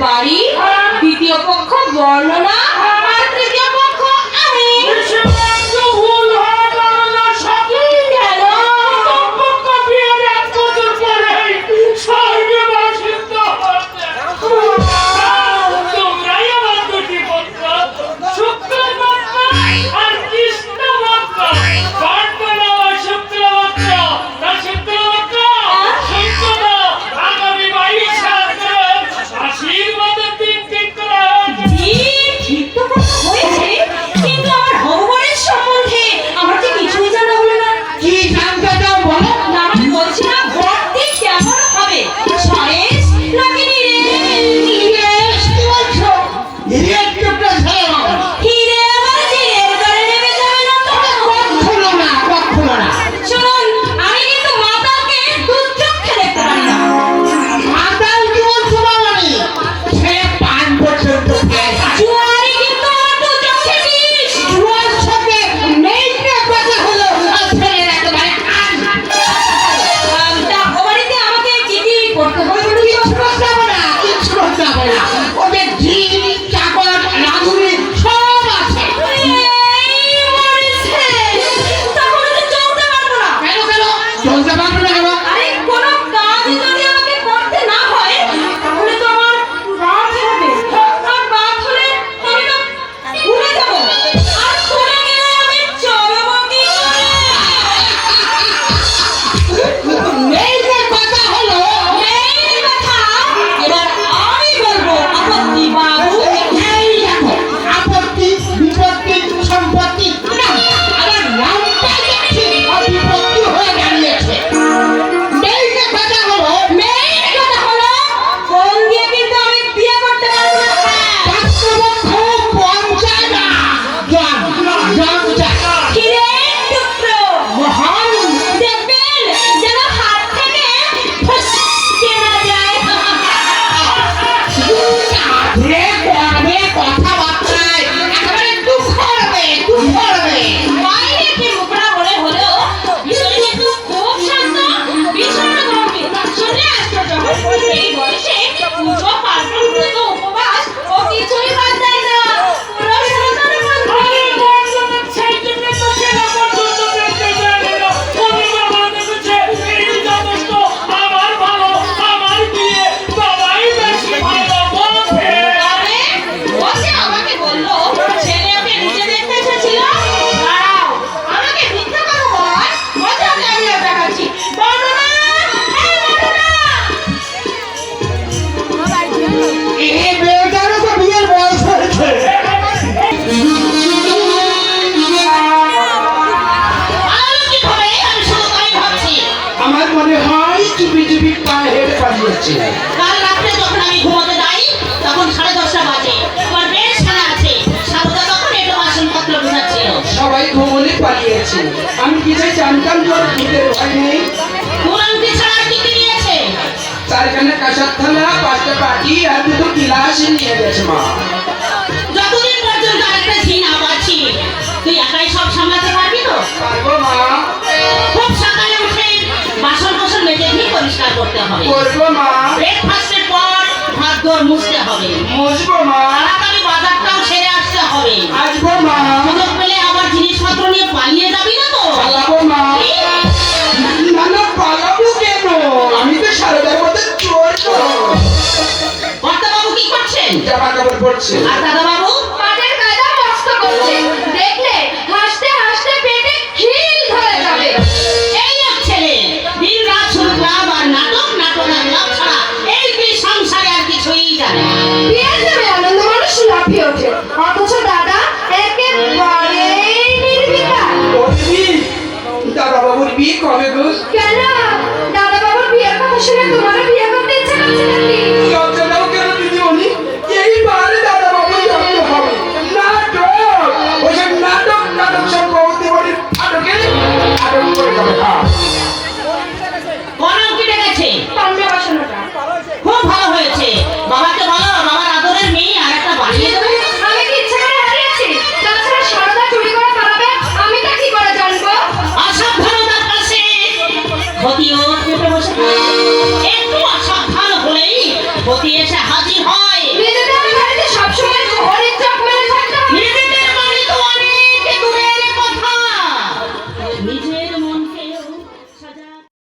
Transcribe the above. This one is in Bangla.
বাড়ি, দ্বিতীয় পক্ষ বর্ণনা আর তৃতীয় পক্ষ আমি। কাল রাত্রে যখন আমি ঘুমোতে যাই তখন 10:30 বাজে। আমার বেশ খেলা আছে। সাবুদা তখন একটু বাসনপত্র গুছাচ্ছিল। সবাই ঘুমোলে পালিয়েছে। আমি কিছু জানতাম যে ওর ভূতের ভয় নেই। কুরান্তি ছাড়া কি কি নিয়েছে? 4খানা কাঁসার থালা, 5টা বাটি আর 2টো গিলাস নিয়ে গেছে মা। যতদিন পর্যন্ত আরেকটা ঝি না পাচ্ছি তুই একাই সব সামলাতে পারবি তো? পারবো মা। খুব সকালে উঠে বাসন কোসন মেজে দিয়ে পরিষ্কার করতে হবে। করবো মা। ব্রেকফাস্টের পর হাত ধোয়া মুছতে হবে। মুছবো মা। তাড়াতাড়ি বাজারটাও সেরে আসতে হবে। আসবো মা। সুযোগ পেলে আবার জিনিসপত্র নিয়ে পালিয়ে যাবি না তো? পালাবো মা। না না পালাবো কেন? আমি তো সারদার মতো চোর তো। কর্তাবাবু কি করছেন? জামা কাপড় পরছে। আর দাদাবাবু? পাটের কায়দা মস্ত করছে, দেখলে হাসতে হাসতে পেটে খিল ধরে যাবে। এই এক ছেলে দিন রাত শুধু ক্লাব আর নাটক, নাটক আর ক্লাব ছাড়া এই দুই সংসারে আর কিছুই জানে না। বিয়ের নামে আনন্দ মানুষ লাফিয়ে ওঠে, অথচ দাদা একেবারে নির্বিকার। দাদা বাবুর বিয়ে কবে গো? কেন দাদা বাবুর বিয়ের কথা শুনে তোমারও বিয়ে করতে ইচ্ছে করছে নাকি? লজ্জাটাও কেন দিদিমণি? এইবারে দাদা বাবুর জন্ম হবে। নাটক, ওইসব নাটক নাটক সব বৌদিমণির ফাটকে আটক করে যাবে। গরম কি ডেকেছে? পান্ডে বাসনটা খুব ভালো হয়েছে। বাবাকে বলো বাবার আদরের মেয়ে আর একটা বানিয়ে দেবে। আমি কি ইচ্ছে করে হারিয়েছি? তাছাড়া সারদা চুরি করে পালাবে, আমি তা কি করে জানবো? অসাবধানতার কাছে ক্ষতি ওর পেটে বসে থাকে। একটু অসাবধান হলেই ক্ষতি এসে হাজির হয়।